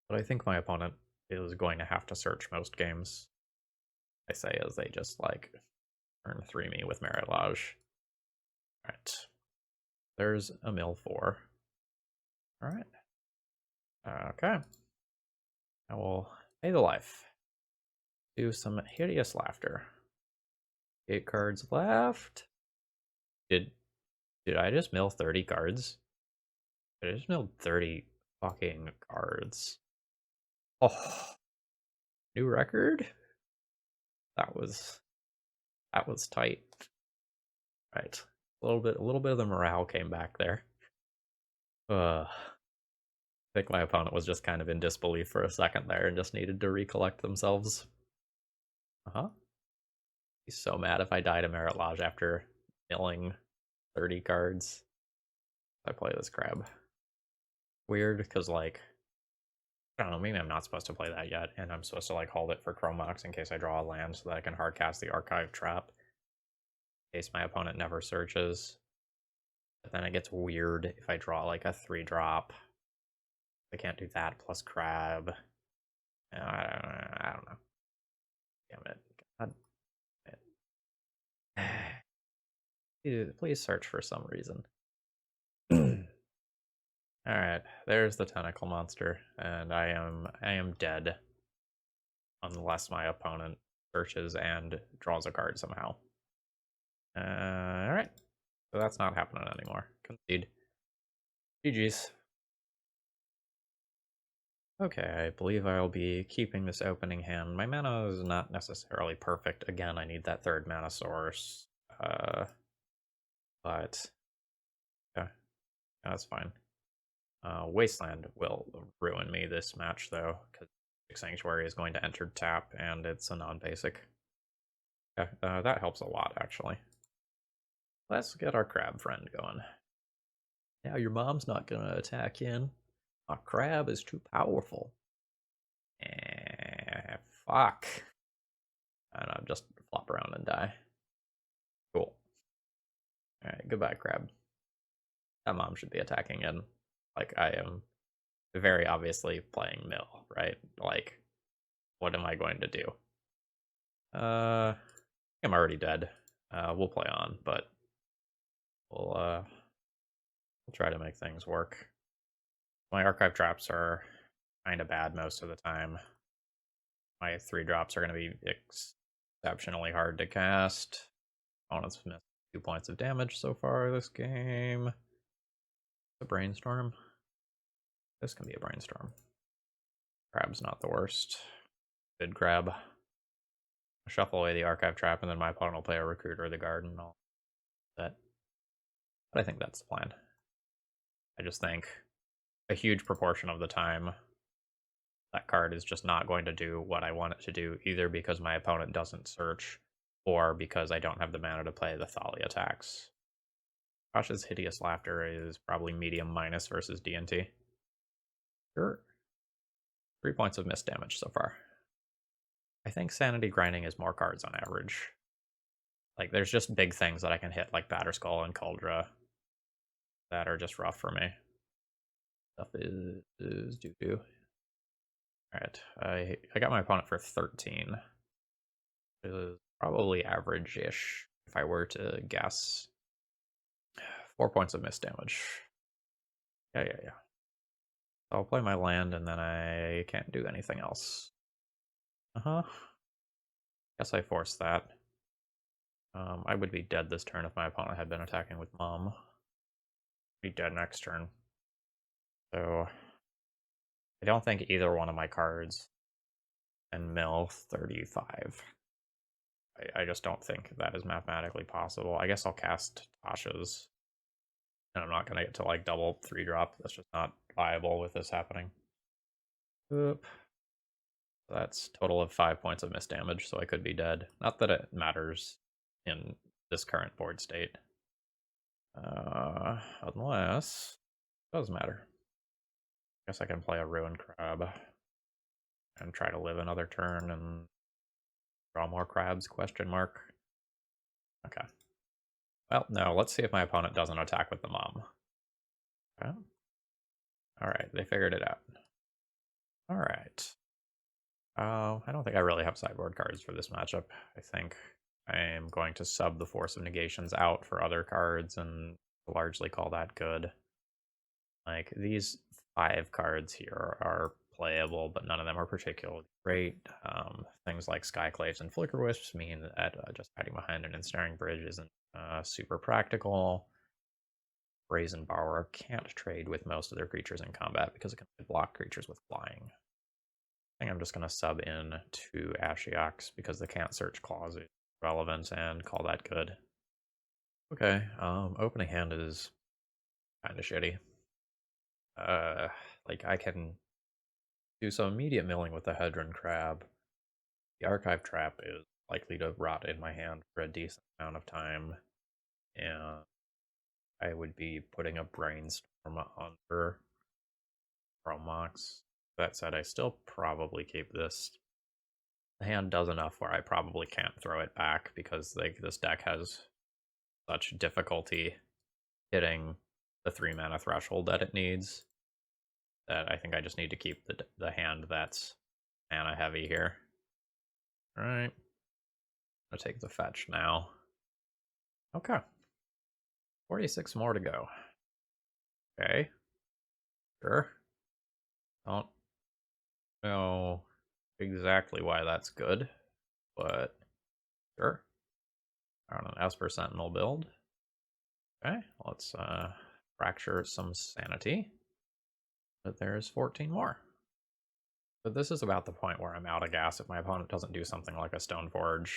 A: but I think my opponent is going to have to search most games. I say as they just, like, turn 3 me with Merit Lodge. Alright. There's a mill 4. Alright. Okay. I will pay the life. do some hideous laughter. 8 cards left. Did I just mill 30 cards? I just milled 30 fucking cards. Oh, new record? That was tight. Right. A little bit of the morale came back there. I think my opponent was just kind of in disbelief for a second there and just needed to recollect themselves. Uh-huh. He's so mad if I die to Merit Lodge after milling 30 cards. I play this crab. Weird, because, like, I don't know, maybe I'm not supposed to play that yet, and I'm supposed to, like, hold it for Chrome Mox in case I draw a land so that I can hardcast the Archive Trap in case my opponent never searches. But then it gets weird if I draw, like, a 3-drop. I can't do that plus crab. I don't know. Damn it. God damn it. Please search for some reason. Alright, there's the tentacle monster, and I am dead. Unless my opponent searches and draws a card somehow. Alright. So that's not happening anymore. Concede. GG's. Okay, I believe I'll be keeping this opening hand. My mana is not necessarily perfect. Again, I need that 3rd mana source. But yeah, that's fine. Wasteland will ruin me this match, though, because Sanctuary is going to enter tap, and it's a non-basic. Yeah, that helps a lot, actually. Let's get our crab friend going. Now your mom's not gonna attack in. My crab is too powerful. Fuck. I don't know, just flop around and die. Cool. Alright, goodbye, crab. That mom should be attacking in. Like, I am very obviously playing mill, right? Like, what am I going to do? I'm already dead. We'll play on, but we'll try to make things work. My archive traps are kind of bad most of the time. My 3-drops are going to be exceptionally hard to cast. Opponent's missed 2 points of damage so far this game. A brainstorm. This can be a brainstorm. Crab's not the worst. Good crab. Shuffle away the archive trap, and then my opponent will play a recruiter of the guard and all that. But I think that's the plan. I just think a huge proportion of the time that card is just not going to do what I want it to do, either because my opponent doesn't search or because I don't have the mana to play the Thali attacks. Tasha's Hideous Laughter is probably medium minus versus DNT. Sure. 3 points of missed damage so far. I think Sanity Grinding is more cards on average. Like, there's just big things that I can hit, like Batterskull and Cauldra, that are just rough for me. Stuff is doo-doo. Alright, I got my opponent for 13. It is probably average-ish, if I were to guess. 4 points of missed damage. Yeah. I'll play my land, and then I can't do anything else. Guess I forced that. I would be dead this turn if my opponent had been attacking with Mom. Be dead next turn. So I don't think either one of my cards can mill 35. I just don't think that is mathematically possible. I guess I'll cast Tasha's. And I'm not going to get to, like, double 3-drop. That's just not viable with this happening. Oop. That's total of 5 points of missed damage, so I could be dead. Not that it matters in this current board state. Unless it does matter. Guess I can play a Ruin Crab and try to live another turn and draw more crabs, question mark. Okay. Well, no, let's see if my opponent doesn't attack with the Mom. Okay. Alright, they figured it out. Alright. I don't think I really have sideboard cards for this matchup. I think I am going to sub the Force of Negations out for other cards and largely call that good. Like, these 5 cards here are playable, but none of them are particularly great. Things like Skyclaves and Flicker Wisps mean that just hiding behind an ensnaring bridge isn't super practical. Brazen Borrower can't trade with most of their creatures in combat because it can block creatures with flying. I think I'm just going to sub in to Ashiok's because the can't search clause is relevant and call that good. Okay, opening hand is kind of shitty. Like I can do some immediate milling with the Hedron Crab. The Archive Trap is likely to rot in my hand for a decent amount of time, and I would be putting a Brainstorm under Chromox. That said, I still probably keep this. The hand does enough where I probably can't throw it back because like this deck has such difficulty hitting the 3-mana threshold that it needs that I think I just need to keep the hand that's mana heavy here. All right, I'll take the fetch now. Okay, 46 more to go. Okay, sure. Don't know exactly why that's good, but sure. On an Esper Sentinel build. Okay, let's fracture some sanity. But there's 14 more. But this is about the point where I'm out of gas. If my opponent doesn't do something like a Stoneforge,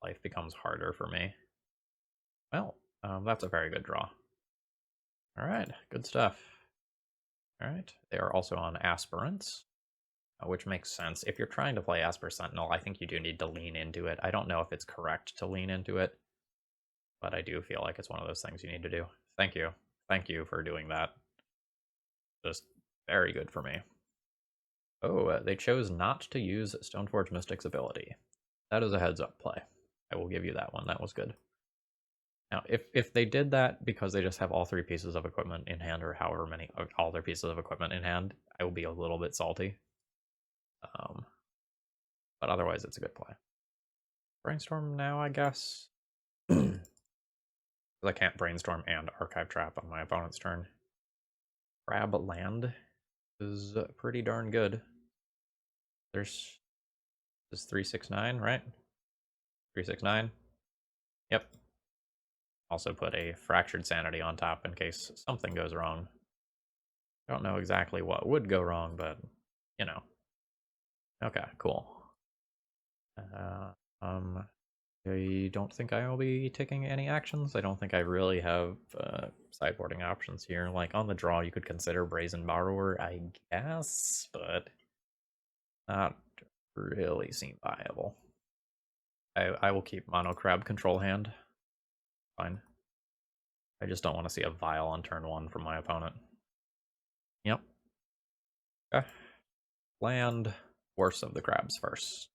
A: life becomes harder for me. Well, that's a very good draw. All right, good stuff. All right, they are also on Aspirants, which makes sense. If you're trying to play Asper Sentinel, I think you do need to lean into it. I don't know if it's correct to lean into it, but I do feel like it's one of those things you need to do. Thank you. Thank you for doing that. Just very good for me. Oh, they chose not to use Stoneforge Mystic's ability. That is a heads-up play. I will give you that one. That was good. Now, if they did that because they just have all 3 pieces of equipment in hand, or however many, all their pieces of equipment in hand, I will be a little bit salty. But otherwise, it's a good play. Brainstorm now, I guess. I can't Brainstorm and Archive Trap on my opponent's turn. Crab land is pretty darn good. There's this 369, right? 369. Yep. Also put a Fractured Sanity on top in case something goes wrong. I don't know exactly what would go wrong, but, you know. Okay, cool. I don't think I will be taking any actions. I don't think I really have sideboarding options here. Like, on the draw, you could consider Brazen Borrower, I guess, but not really seem viable. I will keep Mono Crab control hand. Fine. I just don't want to see a Vial on turn 1 from my opponent. Yep. Okay. Land Worst of the Crabs first.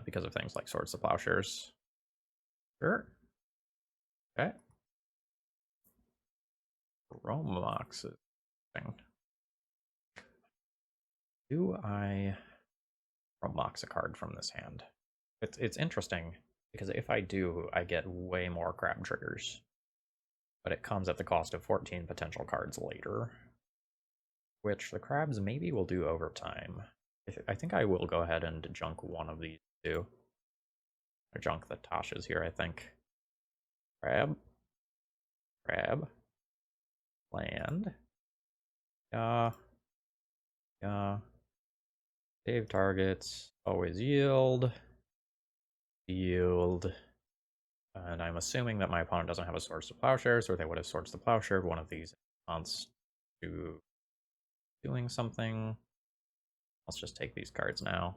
A: Because of things like Swords to Plowshares. Sure. Okay. Chromox thing. Do I Chromox a card from this hand? It's interesting because if I do, I get way more crab triggers. But it comes at the cost of 14 potential cards later, which the crabs maybe will do over time. I think I will go ahead and junk one of these two. Or junk the Tasha's here, I think. Crab. Crab. Land. Yeah. Save targets. Always yield. Yield. And I'm assuming that my opponent doesn't have a Swords to Plowshares, or they would have Swords to Plowshare one of these in response to doing something. Let's just take these cards now.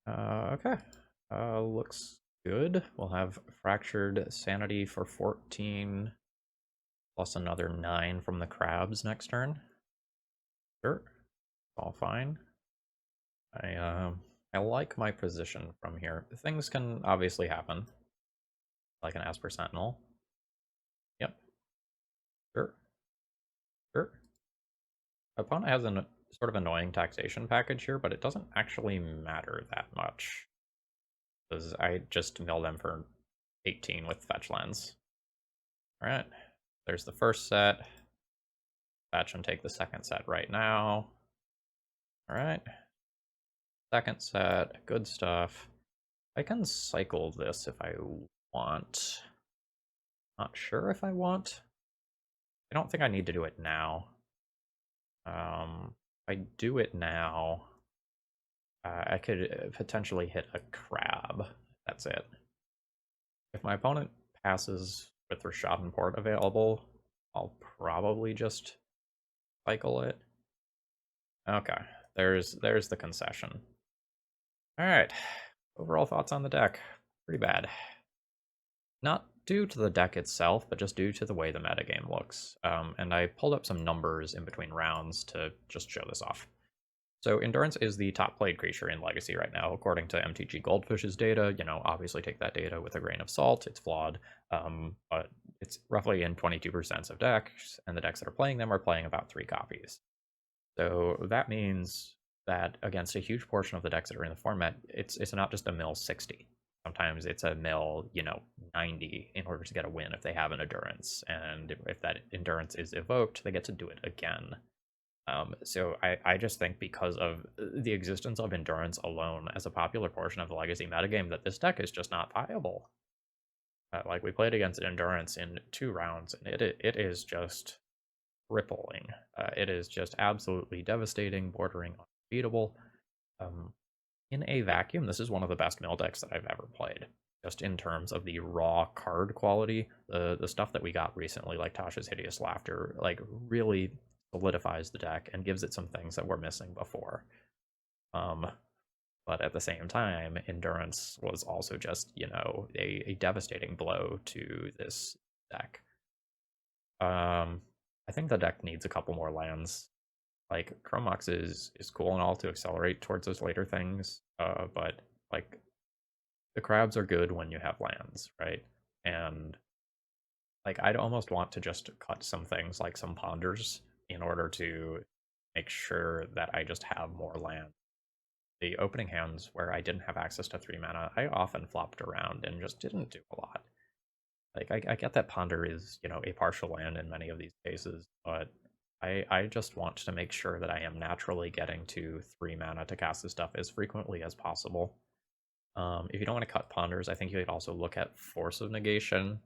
A: Okay. Looks good. We'll have Fractured Sanity for 14, plus another 9 from the crabs next turn. Sure. All fine. I like my position from here. Things can obviously happen. Like an Asper Sentinel. Yep. Sure. Sure. Opponent has a sort of annoying taxation package here, but it doesn't actually matter that much. Because I just mill them for 18 with Fetch Lens. Alright. There's the first set. Fetch and take the second set right now. Alright. Second set, good stuff. I can cycle this if I want. Not sure if I want. I don't think I need to do it now. If I do it now, I could potentially hit a crab. That's it. If my opponent passes with Port available, I'll probably just cycle it. Okay, there's the concession. All right, overall thoughts on the deck? Pretty bad. Not due to the deck itself, but just due to the way the metagame looks. And I pulled up some numbers in between rounds to just show this off. So Endurance is the top played creature in Legacy right now, according to MTG Goldfish's data. You know, obviously take that data with a grain of salt. It's flawed, but it's roughly in 22% of decks, and the decks that are playing them are playing about 3 copies. So that means that against a huge portion of the decks that are in the format, it's not just a mill 60. Sometimes it's a mill, 90 in order to get a win if they have an Endurance. And if that Endurance is evoked, they get to do it again. So I just think because of the existence of Endurance alone as a popular portion of the Legacy metagame, that this deck is just not viable. Like, we played against Endurance in 2 rounds, and it is just crippling. It is just absolutely devastating, bordering unbeatable. In a vacuum, this is one of the best mill decks that I've ever played. Just in terms of the raw card quality, the stuff that we got recently, like Tasha's Hideous Laughter, like, really solidifies the deck and gives it some things that were missing before. But at the same time, Endurance was also just, a devastating blow to this deck. I think the deck needs a couple more lands. Like, Chrome Mox is cool and all to accelerate towards those later things, but, like, the crabs are good when you have lands, right? And, like, I'd almost want to just cut some things, like some ponders, in order to make sure that I just have more land. The opening hands where I didn't have access to 3 mana, I often flopped around and just didn't do a lot. Like, I get that ponder is, a partial land in many of these cases, but I just want to make sure that I am naturally getting to 3 mana to cast this stuff as frequently as possible. If you don't want to cut ponders, I think you could also look at Force of Negation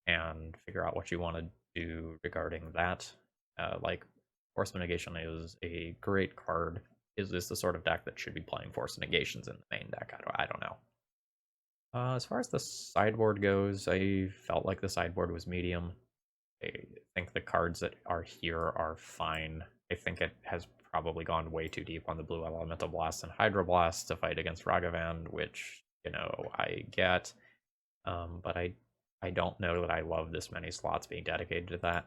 A: and figure out what you want to do regarding that. Like, Force of Negation is a great card. Is this the sort of deck that should be playing Force of Negations in the main deck? I don't know. As far as the sideboard goes, I felt like the sideboard was medium. I think the cards that are here are fine. I think it has probably gone way too deep on the blue Elemental Blast and Hydroblast to fight against Ragavan, which, I get. But I don't know that I love this many slots being dedicated to that.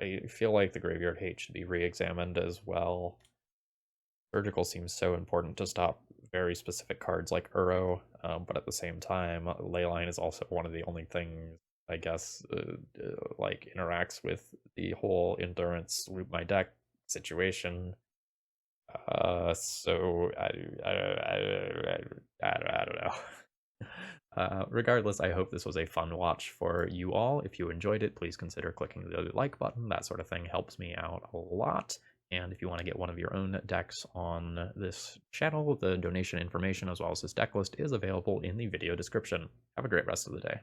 A: I feel like the Graveyard Hate should be re-examined as well. Surgical seems so important to stop very specific cards like Uro, but at the same time, Leyline is also one of the only things, I guess, like, interacts with the whole Endurance loop my deck situation. So I don't know. Regardless, I hope this was a fun watch for you all. If you enjoyed it, please consider clicking the like button. That sort of thing helps me out a lot. And if you want to get one of your own decks on this channel, the donation information as well as this deck list is available in the video description. Have a great rest of the day.